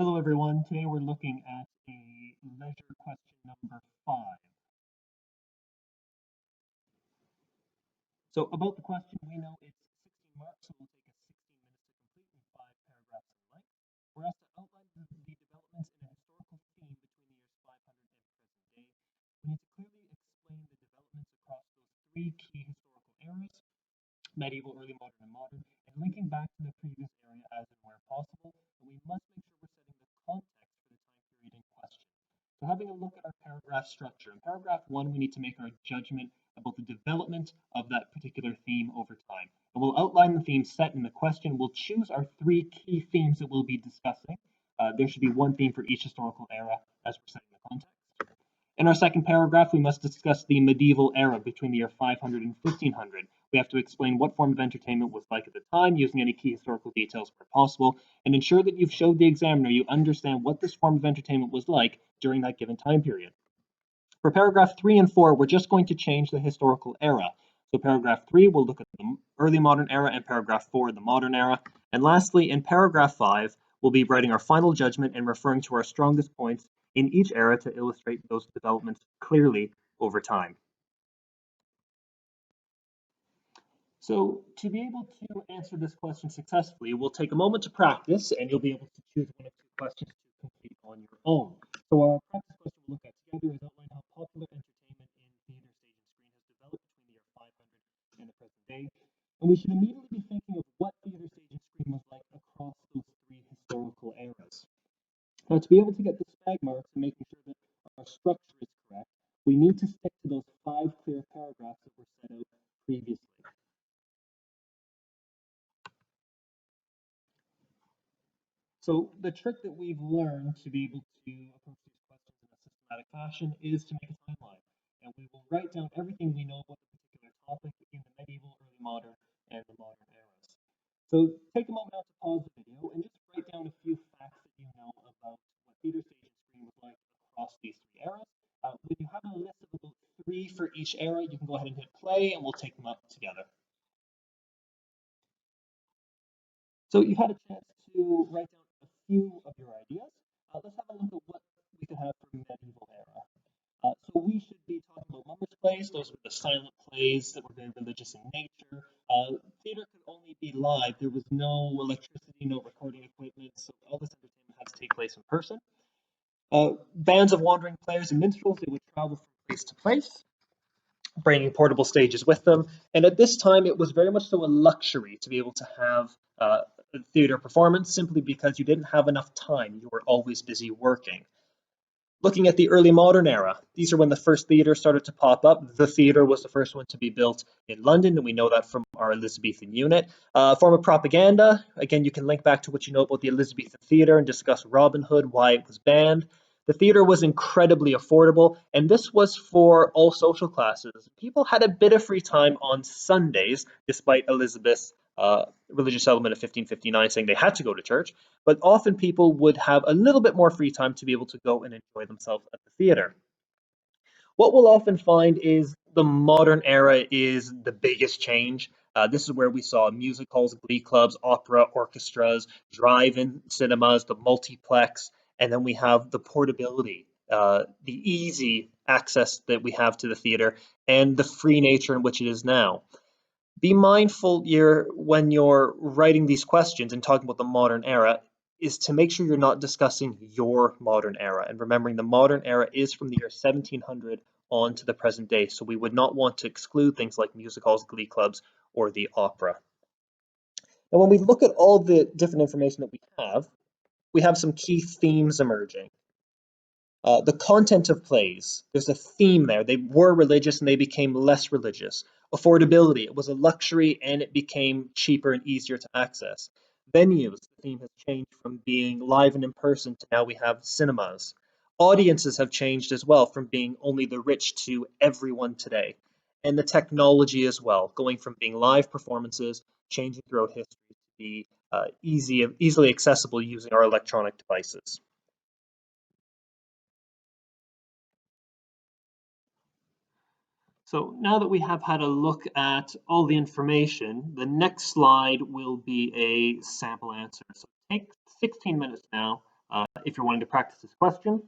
Hello everyone, today we're looking at a leisure question number 5. So about the question, we know it's 16 marks, so we'll take us 16 minutes to complete in 5 paragraphs in length. We're asked to outline the developments in a historical theme between the years 500 and present day. We need to clearly explain the developments across those 3 key historical eras, medieval, early modern, and modern, and linking back to the previous area as and where possible. And we must make sure we're setting the context for the time period in question. So having a look at our paragraph structure. In paragraph 1, we need to make our judgment about the development of that particular theme over time. And we'll outline the theme set in the question. We'll choose our 3 key themes that we'll be discussing. There should be one theme for each historical era as we're setting the context. In our second paragraph, we must discuss the medieval era between the year 500 and 1500. We have to explain what form of entertainment was like at the time, using any key historical details where possible, and ensure that you've showed the examiner you understand what this form of entertainment was like during that given time period. For paragraph 3 and 4, we're just going to change the historical era. So paragraph 3, we'll look at the early modern era, and paragraph 4, the modern era. And lastly, in paragraph 5, we'll be writing our final judgment and referring to our strongest points in each era to illustrate those developments clearly over time. So to be able to answer this question successfully, we'll take a moment to practice, and you'll be able to choose one of 2 questions to complete on your own. So our practice question we'll look at together is outline how popular entertainment in theater, stage, and screen has developed between the year 500 and the present day. And we should immediately be thinking of what theater, stage, and screen was like across those 3 historical eras. Now, to be able to get the SPAG marks and making sure that our structure is correct, we need to stick to those 5 clear paragraphs that were set out previously. So the trick that we've learned to be able to approach these questions in a systematic fashion is to make a timeline. And we will write down everything we know about the particular topic in the medieval, early modern, and the modern eras. So take a moment now to pause the video and just write down a few facts that you know about what theater, stage, and screen was like across these 3 eras. When you have a list of about 3 for each era, you can go ahead and hit play and we'll take them up together. So you've had a chance to write down a few of your ideas. Let's have a look at what we could have for medieval era. So we should be talking about mummers plays. Those were the silent plays that were very religious in nature. Theater could only be live. There was no electricity, no recording equipment, so all this entertainment had to take place in person. Bands of wandering players and minstrels, they would travel from place to place, bringing portable stages with them. And at this time, it was very much so a luxury to be able to have a theater performance simply because you didn't have enough time. You were always busy working. Looking at the early modern era, these are when the first theater started to pop up. The theater was the first one to be built in London, and we know that from our Elizabethan unit. Form of propaganda, again, you can link back to what you know about the Elizabethan theater and discuss Robin Hood, why it was banned. The theater was incredibly affordable, and this was for all social classes. People had a bit of free time on Sundays, despite Elizabeth's religious settlement of 1559 saying they had to go to church, but often people would have a little bit more free time to be able to go and enjoy themselves at the theater. What we'll often find is the modern era is the biggest change. This is where we saw music halls, glee clubs, opera, orchestras, drive-in cinemas, the multiplex, and then we have the portability, the easy access that we have to the theater, and the free nature in which it is now. Be mindful when you're writing these questions and talking about the modern era is to make sure you're not discussing your modern era. And remembering the modern era is from the year 1700 on to the present day. So we would not want to exclude things like music halls, glee clubs, or the opera. Now, when we look at all the different information that we have some key themes emerging. The content of plays, there's a theme there. They were religious and they became less religious. Affordability, it was a luxury and it became cheaper and easier to access. Venues, the theme has changed from being live and in person to now we have cinemas. Audiences have changed as well from being only the rich to everyone today. And the technology as well, going from being live performances, changing throughout history to be easily accessible using our electronic devices. So now that we have had a look at all the information, the next slide will be a sample answer. So take 16 minutes now if you're wanting to practice this question,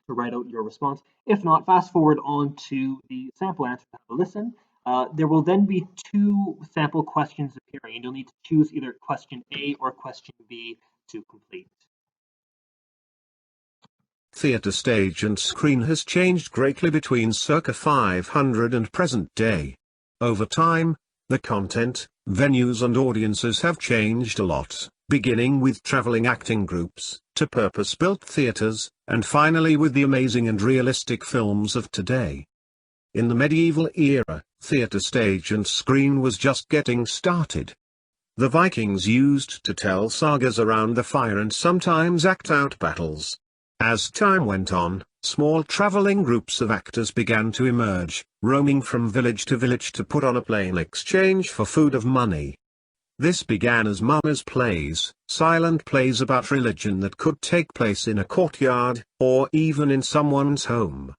to write out your response. If not, fast forward on to the sample answer to have a listen. There will then be 2 sample questions appearing, and you'll need to choose either question A or question B to complete. Theatre stage and screen has changed greatly between circa 500 and present day. Over time, the content, venues and audiences have changed a lot, beginning with travelling acting groups, to purpose-built theatres, and finally with the amazing and realistic films of today. In the medieval era, theatre stage and screen was just getting started. The Vikings used to tell sagas around the fire and sometimes act out battles. As time went on, small traveling groups of actors began to emerge, roaming from village to put on a play in exchange for food of money. This began as mummers' plays, silent plays about religion that could take place in a courtyard, or even in someone's home.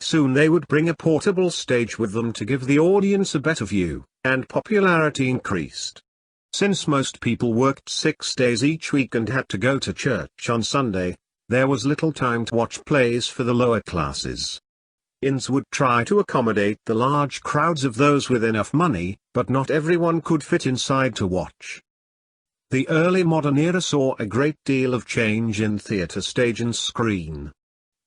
Soon they would bring a portable stage with them to give the audience a better view, and popularity increased. Since most people worked 6 days each week and had to go to church on Sunday, there was little time to watch plays for the lower classes. Inns would try to accommodate the large crowds of those with enough money, but not everyone could fit inside to watch. The early modern era saw a great deal of change in theatre stage and screen.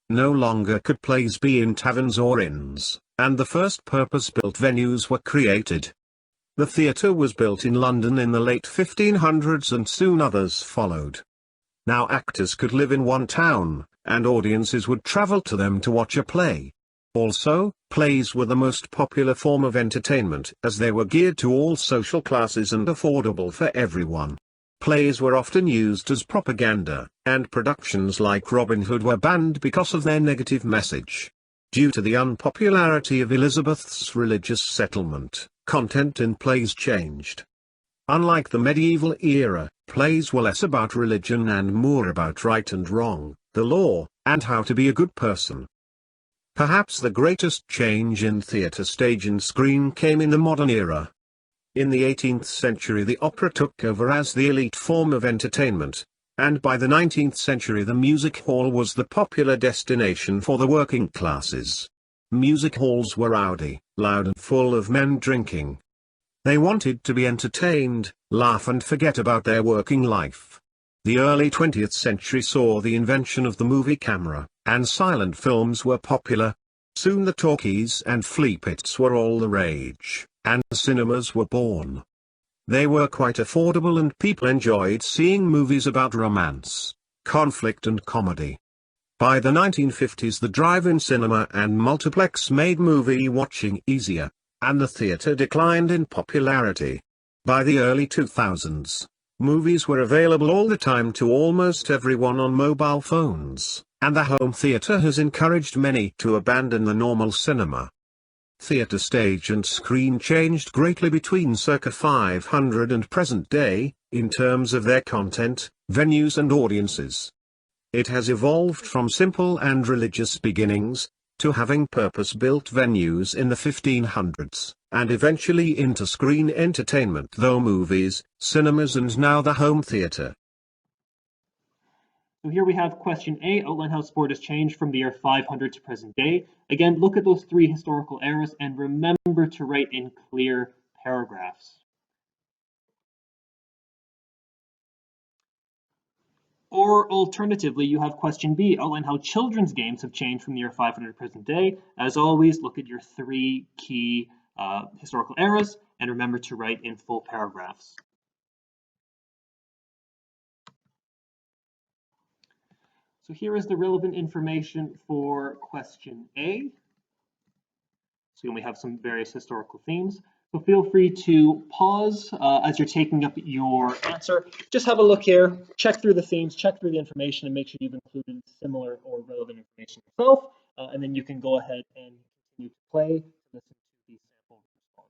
No longer could plays be in taverns or inns, and the first purpose-built venues were created. The theatre was built in London in the late 1500s and soon others followed. Now actors could live in one town, and audiences would travel to them to watch a play. Also, plays were the most popular form of entertainment as they were geared to all social classes and affordable for everyone. Plays were often used as propaganda, and productions like Robin Hood were banned because of their negative message. Due to the unpopularity of Elizabeth's religious settlement, content in plays changed. Unlike the medieval era, plays were less about religion and more about right and wrong, the law, and how to be a good person. Perhaps the greatest change in theatre stage and screen came in the modern era. In the 18th century the opera took over as the elite form of entertainment, and by the 19th century the music hall was the popular destination for the working classes. Music halls were rowdy, loud and full of men drinking. They wanted to be entertained, laugh and forget about their working life. The early 20th century saw the invention of the movie camera, and silent films were popular. Soon the talkies and flea pits were all the rage, and cinemas were born. They were quite affordable and people enjoyed seeing movies about romance, conflict and comedy. By the 1950s the drive-in cinema and multiplex made movie watching easier, and the theater declined in popularity. By the early 2000s, movies were available all the time to almost everyone on mobile phones, and the home theater has encouraged many to abandon the normal cinema. Theater stage and screen changed greatly between circa 500 and present day, in terms of their content, venues and audiences. It has evolved from simple and religious beginnings, to having purpose-built venues in the 1500s, and eventually into screen entertainment though movies, cinemas and now the home theater. So here we have question A, outline how sport has changed from the year 500 to present day. Again, look at those 3 historical eras and remember to write in clear paragraphs. Or alternatively, you have question B, outline how children's games have changed from the year 500 to present day. As always, look at your 3 key historical eras and remember to write in full paragraphs. So here is the relevant information for question A. So we have some various historical themes. So feel free to pause as you're taking up your answer. Just have a look here, check through the themes, check through the information, and make sure you've included similar or relevant information yourself. And then you can go ahead and continue to play, listen to the sample response.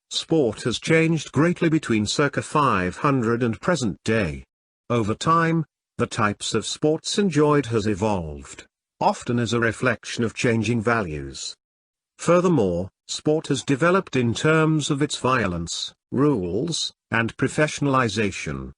Sport has changed greatly between circa 500 and present day. Over time, the types of sports enjoyed has evolved, often as a reflection of changing values. Furthermore, sport has developed in terms of its violence, rules, and professionalization.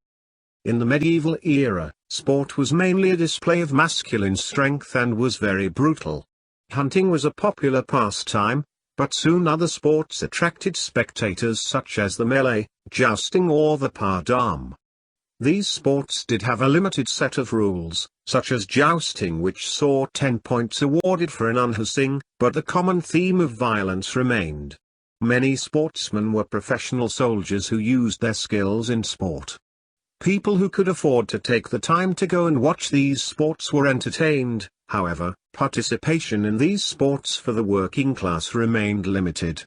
In the medieval era, sport was mainly a display of masculine strength and was very brutal. Hunting was a popular pastime, but soon other sports attracted spectators such as the melee, jousting or the pas d'armes. These sports did have a limited set of rules, such as jousting, which saw 10 points awarded for an unhorsing, but the common theme of violence remained. Many sportsmen were professional soldiers who used their skills in sport. People who could afford to take the time to go and watch these sports were entertained. However, participation in these sports for the working class remained limited.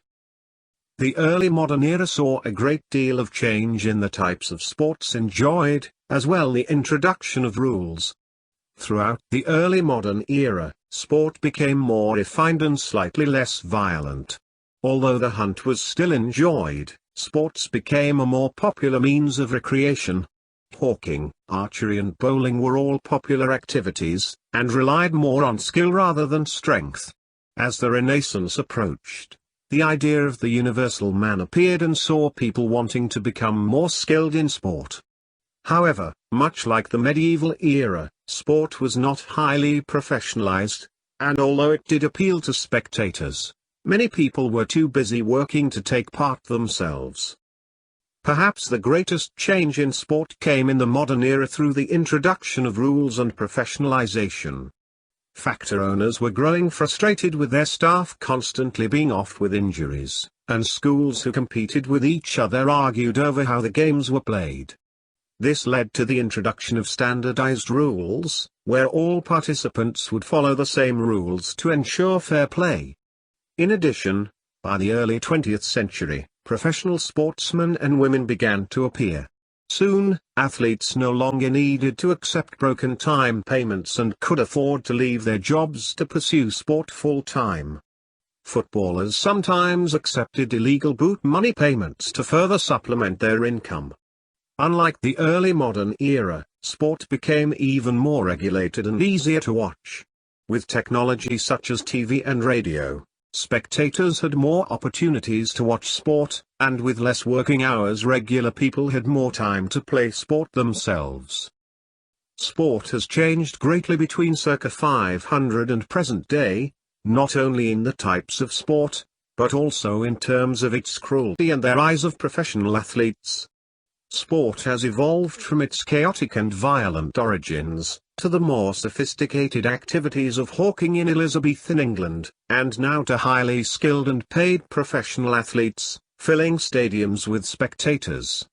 The early modern era saw a great deal of change in the types of sports enjoyed, as well the introduction of rules. Throughout the early modern era, sport became more refined and slightly less violent. Although the hunt was still enjoyed, sports became a more popular means of recreation. Hawking, archery and bowling were all popular activities, and relied more on skill rather than strength. As the Renaissance approached, the idea of the universal man appeared and saw people wanting to become more skilled in sport. However, much like the medieval era, sport was not highly professionalized, and although it did appeal to spectators, many people were too busy working to take part themselves. Perhaps the greatest change in sport came in the modern era through the introduction of rules and professionalization. Factory owners were growing frustrated with their staff constantly being off with injuries, and schools who competed with each other argued over how the games were played. This led to the introduction of standardized rules, where all participants would follow the same rules to ensure fair play. In addition, by the early 20th century, professional sportsmen and women began to appear. Soon, athletes no longer needed to accept broken time payments and could afford to leave their jobs to pursue sport full-time. Footballers sometimes accepted illegal boot money payments to further supplement their income. Unlike the early modern era, sport became even more regulated and easier to watch. With technology such as TV and radio, spectators had more opportunities to watch sport, and with less working hours regular people had more time to play sport themselves. Sport has changed greatly between circa 500 and present day, not only in the types of sport, but also in terms of its cruelty and the rise of professional athletes. Sport has evolved from its chaotic and violent origins, to the more sophisticated activities of hawking in Elizabethan England, and now to highly skilled and paid professional athletes, filling stadiums with spectators.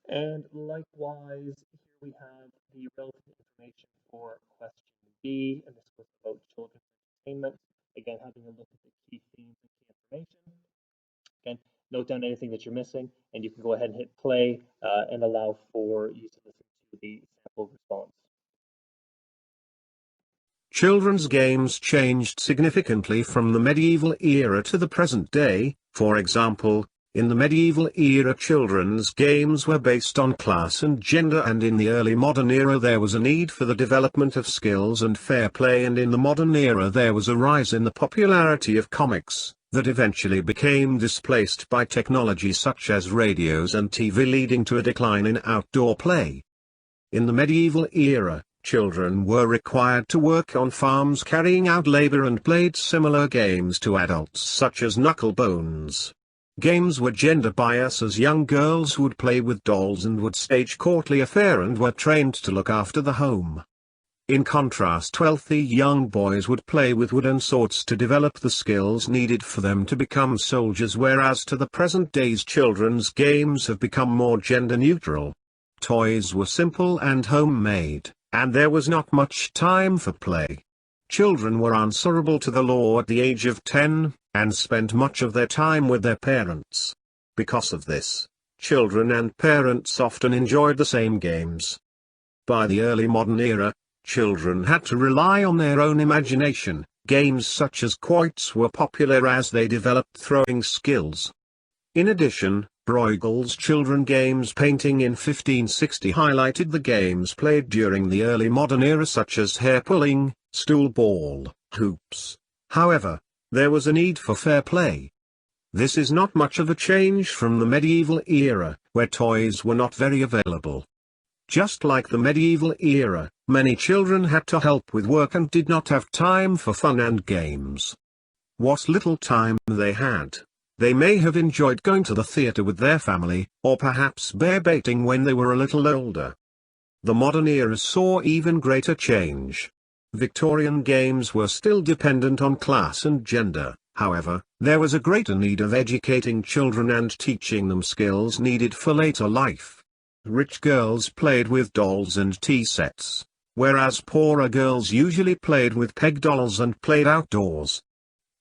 And likewise, here we have the relevant information for question B, and this was about children's entertainment. Again, having a look at the key themes and key information. Again, note down anything that you're missing, and you can go ahead and hit play and allow for you to listen to the sample response. Children's games changed significantly from the medieval era to the present day. For example, in the medieval era children's games were based on class and gender, and in the early modern era there was a need for the development of skills and fair play, and in the modern era there was a rise in the popularity of comics, that eventually became displaced by technology such as radios and TV, leading to a decline in outdoor play. In the medieval era, children were required to work on farms carrying out labor and played similar games to adults such as knucklebones. Games were gender biased, as young girls would play with dolls and would stage courtly affair and were trained to look after the home. In contrast, wealthy young boys would play with wooden swords to develop the skills needed for them to become soldiers, whereas to the present day's children's games have become more gender neutral. Toys were simple and homemade, and there was not much time for play. Children were answerable to the law at the age of 10, and spent much of their time with their parents. Because of this, children and parents often enjoyed the same games. By the early modern era, children had to rely on their own imagination. Games such as quoits were popular as they developed throwing skills. In addition, Bruegel's children games painting in 1560 highlighted the games played during the early modern era such as hair pulling, stool ball, hoops. However, there was a need for fair play. This is not much of a change from the medieval era, where toys were not very available. Just like the medieval era, many children had to help with work and did not have time for fun and games. What little time they had, they may have enjoyed going to the theater with their family, or perhaps bear baiting when they were a little older. The modern era saw even greater change. Victorian games were still dependent on class and gender, however, there was a greater need of educating children and teaching them skills needed for later life. Rich girls played with dolls and tea sets, whereas poorer girls usually played with peg dolls and played outdoors.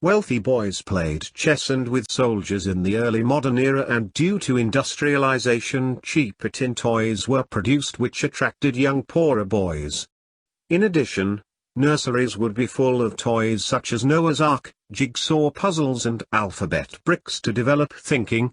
Wealthy boys played chess and with soldiers in the early modern era, and due to industrialization cheaper tin toys were produced which attracted young poorer boys. In addition, nurseries would be full of toys such as Noah's Ark, jigsaw puzzles and alphabet bricks to develop thinking.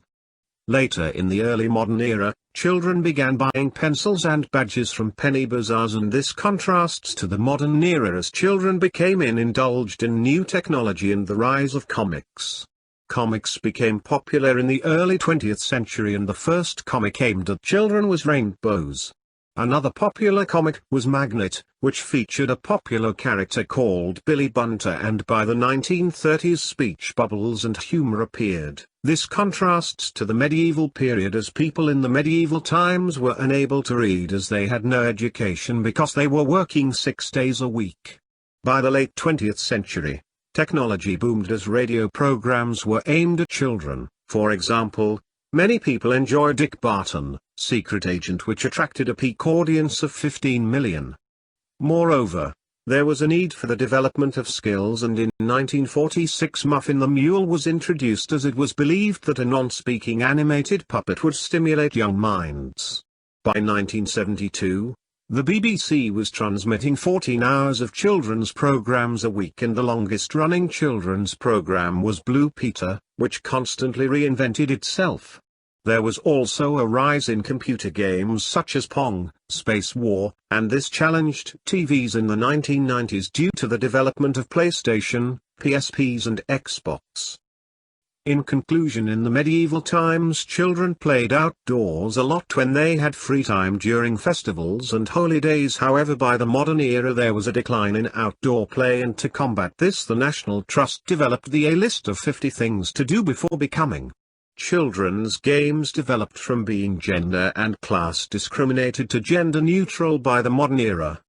Later in the early modern era, children began buying pencils and badges from penny bazaars, and this contrasts to the modern era as children became indulged in new technology and the rise of comics. Comics became popular in the early 20th century, and the first comic aimed at children was Rainbows. Another popular comic was Magnet, which featured a popular character called Billy Bunter, and by the 1930s speech bubbles and humor appeared. This contrasts to the medieval period, as people in the medieval times were unable to read as they had no education because they were working 6 days a week. By the late 20th century, technology boomed as radio programs were aimed at children. For example, many people enjoyed Dick Barton, Secret Agent, which attracted a peak audience of 15 million. Moreover, there was a need for the development of skills, and in 1946 Muffin the Mule was introduced, as it was believed that a non-speaking animated puppet would stimulate young minds. By 1972, the BBC was transmitting 14 hours of children's programs a week, and the longest-running children's program was Blue Peter, which constantly reinvented itself. There was also a rise in computer games such as Pong, Space War, and this challenged TVs in the 1990s due to the development of PlayStation, PSPs and Xbox. In conclusion, in the medieval times children played outdoors a lot when they had free time during festivals and holidays. However, by the modern era there was a decline in outdoor play, and to combat this the National Trust developed the A List of 50 Things to Do Before Becoming. Children's games developed from being gender and class discriminated to gender neutral by the modern era.